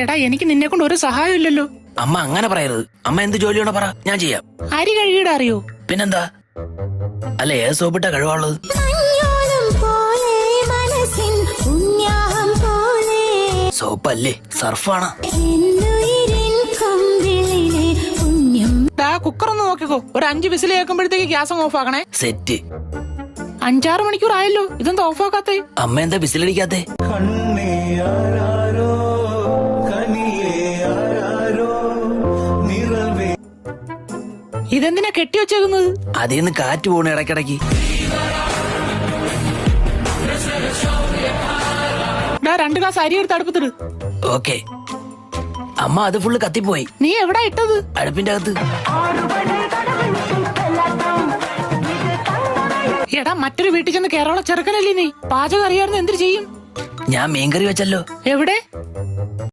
എടാ എനിക്ക് നിന്നെ കൊണ്ട് ഒരു സഹായം ഇല്ലല്ലോ. അമ്മ അങ്ങനെ പറയരുത്. അമ്മ എന്ത് ജോലിയോടെ പറ, ഞാൻ ചെയ്യാം. അരി കഴുകിയിടാ അറിയോ? പിന്നെന്താ? അല്ല, ഏത് സോപ്പിട്ടാ കഴുകാനുള്ളത്? സോപ്പല്ലേ, സർഫാണ്. കുക്കർ ഒന്ന് നോക്കിക്കോ. ഒരു 5 വിസിൽ കേൾക്കുമ്പോഴത്തേക്ക് ഗ്യാസ് ഓഫ് ആക്കണേ. സെറ്റ്. 5-6 മണിക്കൂർ ആയല്ലോ, ഇതെന്താ ഓഫ് ആക്കാത്തേ? അമ്മ എന്താ വിസിലടിക്കാത്തേ? ഇതെന്തിനാ കെട്ടി വെച്ചേക്കുന്നത്? അതിന്ന് കാറ്റ് പോണ ഇടയ്ക്കിടയ്ക്ക്. ഡാ 2 ഗ്ലാസ് അരി എടുത്ത് അടുപ്പത്തിട്. ഓക്കെ. അമ്മ അത് ഫുള്ള് കത്തിപ്പോയി. നീ എവിടാ ഇട്ടത്? അടുപ്പിന്റെ അകത്ത്. എടാ മറ്റൊരു വീട്ടിൽ ചെന്ന് കേരള ചെറുക്കനല്ലേ നീ? പാചകം അറിയാവുന്ന എന്തിനു ചെയ്യും? ഞാൻ മീൻകറി വെച്ചല്ലോ. എവിടെ?